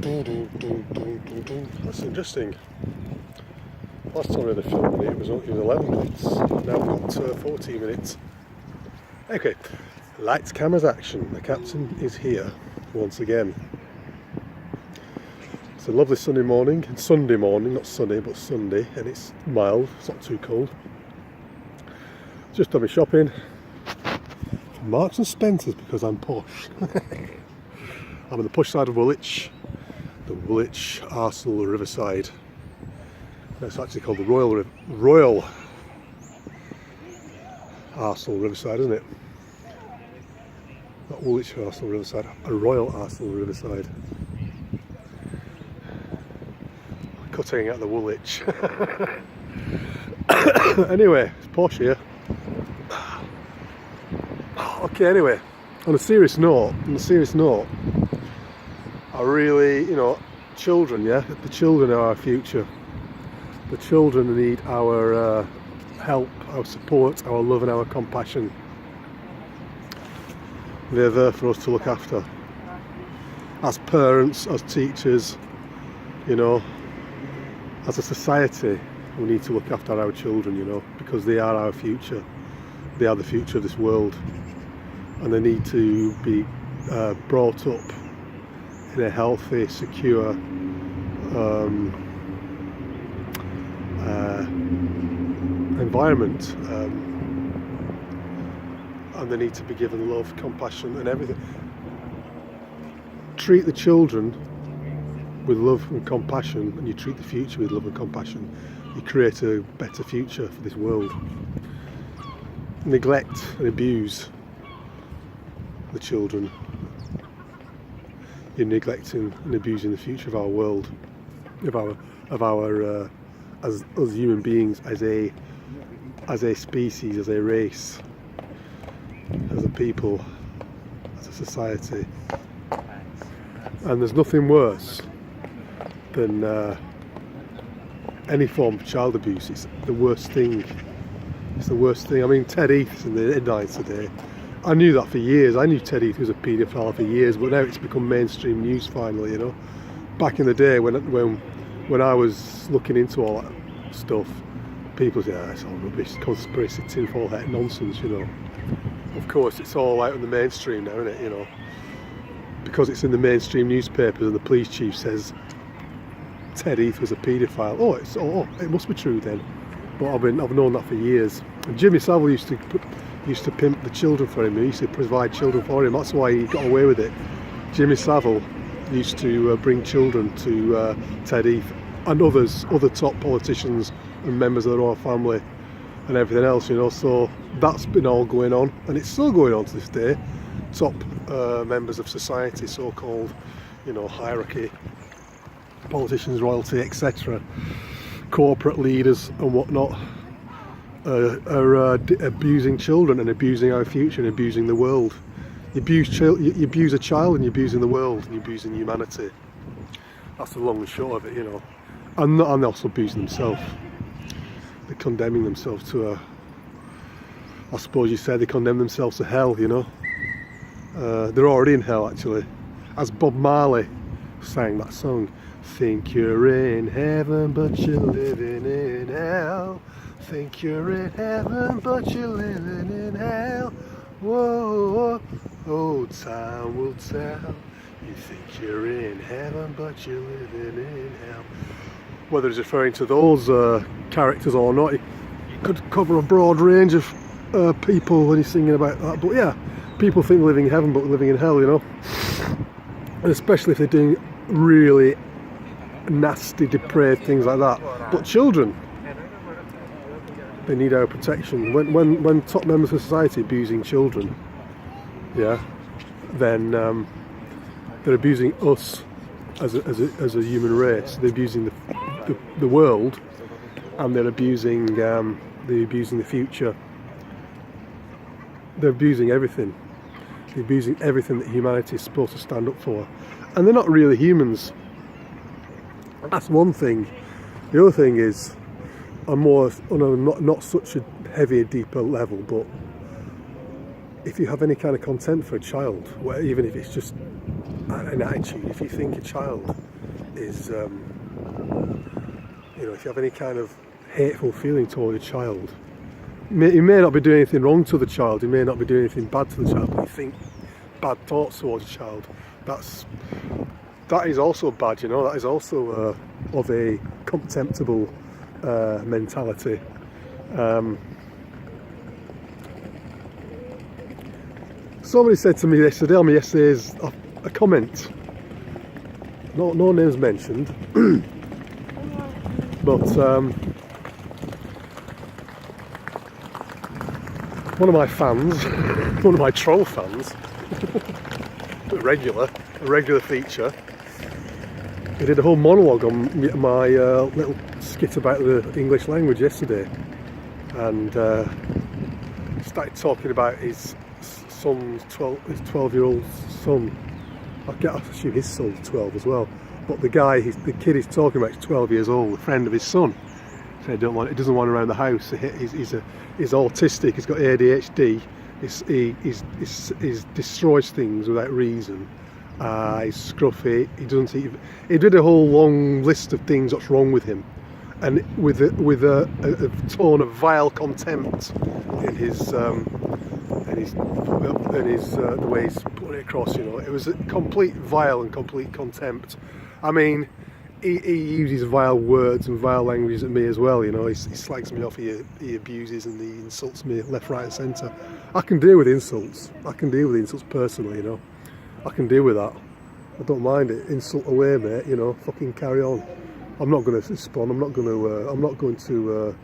That's interesting. Last time I really filmed it was 11 minutes. Now we've got 14 minutes. Okay, lights, cameras, action. The captain is here once again. It's a lovely Sunday morning, not sunny, but Sunday, and it's mild, it's not too cold. Just done my shopping from Marks and Spencer's because I'm posh. I'm on the posh side of Woolwich, the Woolwich Arsenal Riverside. It's actually called the Royal Arsenal Riverside, isn't it? Not Woolwich Arsenal Riverside, a Royal Arsenal Riverside. Cutting out the Woolwich. Anyway, it's posh here. Okay, anyway, on a serious note, I really, children, yeah? The children are our future. The children need our help, our support, our love and our compassion. They're there for us to look after. As parents, as teachers, as a society, we need to look after our children, because they are our future. They are the future of this world. And they need to be brought up in a healthy, secure environment, and they need to be given love, compassion and everything. Treat the children with love and compassion, and you treat the future with love and compassion, you create a better future for this world. Neglect and abuse the children, you're neglecting and abusing the future of our world, of our as human beings, as a species, as a race, as a people, as a society. And there's nothing worse than any form of child abuse. It's the worst thing. It's the worst thing. I mean, Ted Heath's in the headlines today. I knew that for years. I knew Ted Heath was a paedophile for years, but now it's become mainstream news finally, Back in the day when I was looking into all that stuff, people say, it's all rubbish, conspiracy, tinfoil hat nonsense, Of course, it's all out in the mainstream now, isn't it, Because it's in the mainstream newspapers and the police chief says Ted Heath was a paedophile. It must be true then. But I've known that for years. And Jimmy Savile used to pimp the children for him. He used to provide children for him. That's why he got away with it. Jimmy Savile used to bring children to Ted Heath and other top politicians and members of the royal family and everything else, So that's been all going on, and it's still going on to this day. Top members of society, so-called, hierarchy, politicians, royalty, etc., corporate leaders and whatnot, are abusing children and abusing our future and abusing the world. You abuse a child and you're abusing the world and you're abusing humanity. That's the long and short of it, And they're also abusing themselves. They're condemning themselves to I suppose you said they condemn themselves to hell, They're already in hell, actually. As Bob Marley sang that song, think you're in heaven but you're living in hell. Think you're in heaven but you're living in hell. Whoa, oh, time will tell. You think you're in heaven but you're living in hell. Whether he's referring to those characters or not, he could cover a broad range of people when he's singing about that. But yeah, people think living in heaven but living in hell, And especially if they're doing really nasty, depraved things like that. But children, they need our protection. When top members of society are abusing children, then they're abusing us as a human race. They're abusing the world, and they're abusing the future. They're abusing everything. They're abusing everything that humanity is supposed to stand up for, and they're not really humans. That's one thing. The other thing is, not such a heavy, deeper level, but if you have any kind of contempt for a child, even if it's just an attitude, if you think a child is, you know, if you have any kind of hateful feeling toward a child, you may not be doing anything wrong to the child, you may not be doing anything bad to the child, but you think bad thoughts towards a child, that is also bad, you know. That is also of a contemptible mentality. Somebody said to me yesterday, on yesterday's a comment, no names mentioned, but one of my fans, one of my troll fans, a regular feature, he did a whole monologue on my little skit about the English language yesterday, and started talking about his son's 12-year-old son. I assume his son's 12 as well, but the kid he's talking about is 12 years old, a friend of his son. So he doesn't want around the house. He's autistic. He's got ADHD. He destroys things without reason. He's scruffy. He doesn't eat. He did a whole long list of things that's wrong with him, and with a tone of vile contempt in his the way he's putting it across. You know, it was a complete vile and complete contempt. I mean, he uses vile words and vile language at me as well. You know, he slags me off. He abuses and he insults me left, right, and centre. I can deal with insults. I can deal with insults personally. You know, I can deal with that. I don't mind it. Insult away, mate. You know, fucking carry on. I'm not going to respond. I'm not going to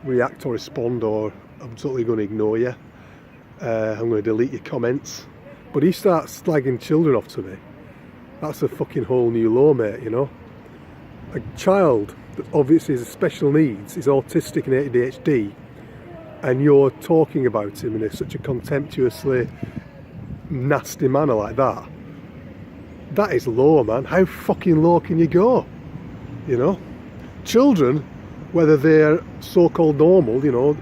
react or respond, or I'm totally going to ignore you. I'm going to delete your comments. But he starts slagging children off to me. That's a fucking whole new law, mate, you know. A child that obviously has special needs, is autistic and ADHD, and you're talking about him in such a contemptuously nasty manner like that, that is low, man. How fucking low can you go? You know? Children, whether they're so-called normal, you know,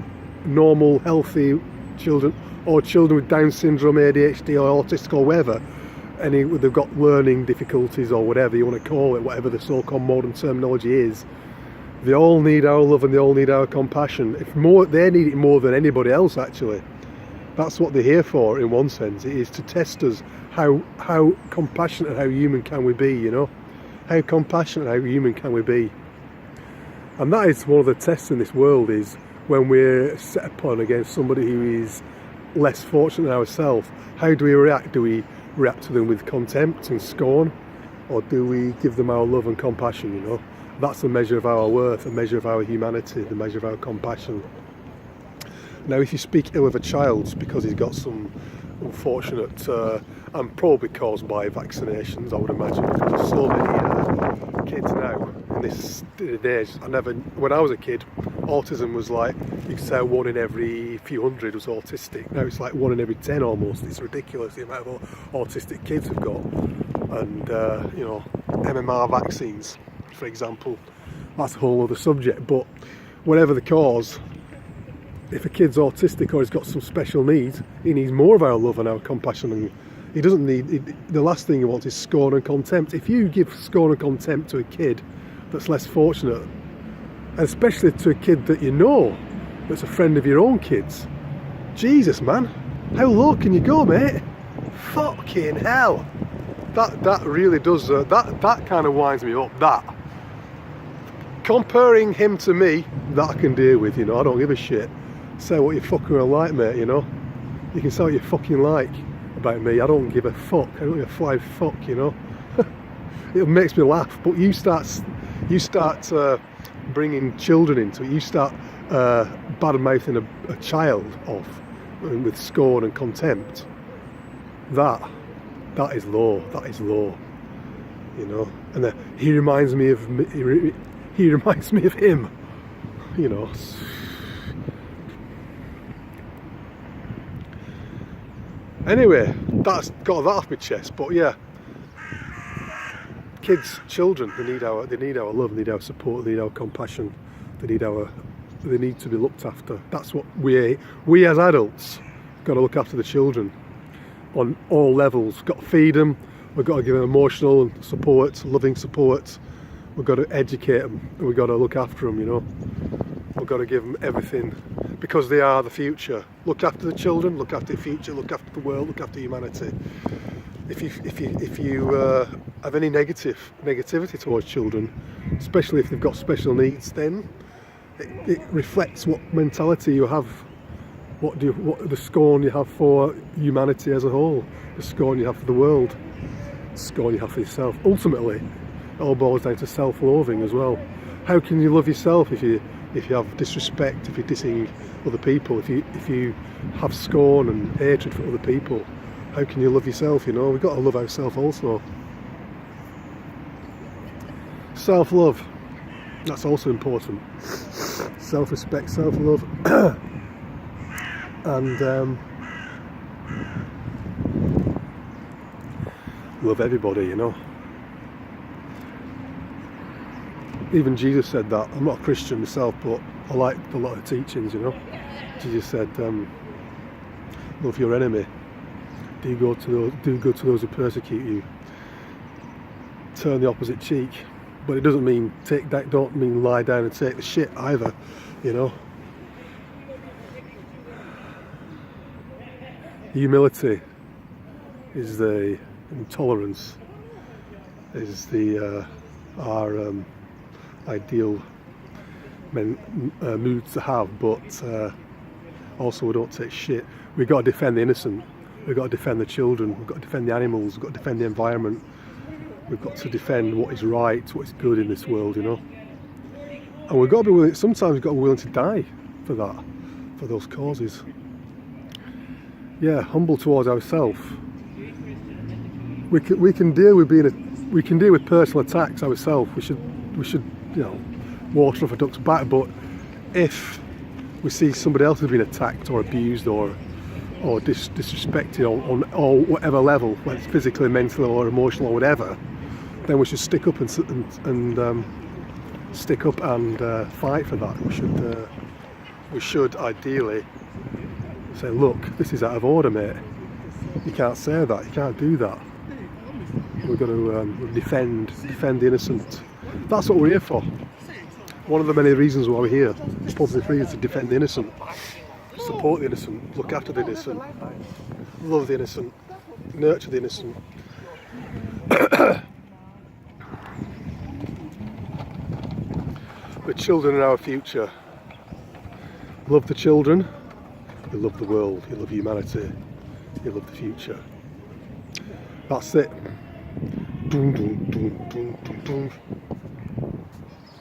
normal, healthy children, or children with Down syndrome, ADHD, or autistic, or whatever, they've got learning difficulties or whatever you want to call it, whatever the so-called modern terminology is, they all need our love and they all need our compassion. They need it more than anybody else, actually. That's what they're here for, in one sense. It is to test us how compassionate and how human can we be, you know? How compassionate and how human can we be? And that is one of the tests in this world, is when we're set upon against somebody who is less fortunate than ourselves. How do we react? Do we react to them with contempt and scorn, or do we give them our love and compassion? You know, that's the measure of our worth, a measure of our humanity, the measure of our compassion. Now, if you speak ill of a child because he's got some unfortunate, and probably caused by vaccinations, I would imagine, because there's so many kids now in this age. When I was a kid, autism was like, you could say 1 in every few hundred was autistic. Now it's like 1 in every 10 almost. It's ridiculous the amount of autistic kids we've got. And you know, MMR vaccines, for example, that's a whole other subject. But whatever the cause, if a kid's autistic or he's got some special needs, he needs more of our love and our compassion. And he doesn't need, the last thing he wants is scorn and contempt. If you give scorn and contempt to a kid that's less fortunate, and especially to a kid that you know, that's a friend of your own kids, Jesus, man, how low can you go, mate? Fucking hell. That really does, that kind of winds me up. That comparing him to me, that I can deal with, you know. I don't give a shit. Say what you fucking like, mate, you know. You can say what you fucking like about me. I don't give a fuck. I don't give a flying fuck, you know. It makes me laugh. But you start bringing children into it. You start bad-mouthing a child off with scorn and contempt. That is low. That is low, you know. And he reminds me of he reminds me of him, you know. Anyway, that's got that off my chest. But yeah, kids, children, they need our love, they need our support, they need our compassion, they need to be looked after. That's what we as adults got to look after the children on all levels. Got to feed them, We've got to give them emotional support, loving support. We've got to educate them, and we've got to look after them, you know. We've got to give them everything, because they are the future. Look after the children, look after the future, look after the world, look after humanity. If you have any negativity towards children, especially if they've got special needs, then it reflects what mentality you have, what the scorn you have for humanity as a whole, the scorn you have for the world, the scorn you have for yourself. Ultimately, it all boils down to self-loathing as well. How can you love yourself if you have disrespect, if you're dissing other people, if you have scorn and hatred for other people? How can you love yourself, you know? We've got to love ourselves also. Self-love, that's also important. Self-respect, self-love. And love everybody, you know. Even Jesus said that. I'm not a Christian myself, but I like a lot of teachings, you know. Jesus said, love your enemy. Do good to those who persecute you. Turn the opposite cheek. But it doesn't mean don't mean lie down and take the shit either, you know. Humility is the intolerance, is our ideal moods to have, but also we don't take shit. We've got to defend the innocent, we've got to defend the children, we've got to defend the animals, we've got to defend the environment, we've got to defend what is right, what is good in this world, you know. And we've got to be willing, sometimes we've got to be willing to die for that, for those causes. Yeah, humble towards ourselves. We can deal with personal attacks ourselves. We should you know, water off a duck's back. But if we see somebody else has been attacked or abused or disrespected on whatever level, whether it's physically, mentally, or emotional, or whatever, then we should stick up and fight for that. We should ideally say, look, this is out of order, mate. You can't say that. You can't do that. We've got to defend the innocent. That's what we're here for. One of the many reasons why we're here. Public free is to defend the innocent, support the innocent, look after the innocent, love the innocent, nurture the innocent. The children are our future. Love the children. You love the world, you love humanity, you love the future. That's it. Dun, dun, dun, dun, dun, dun.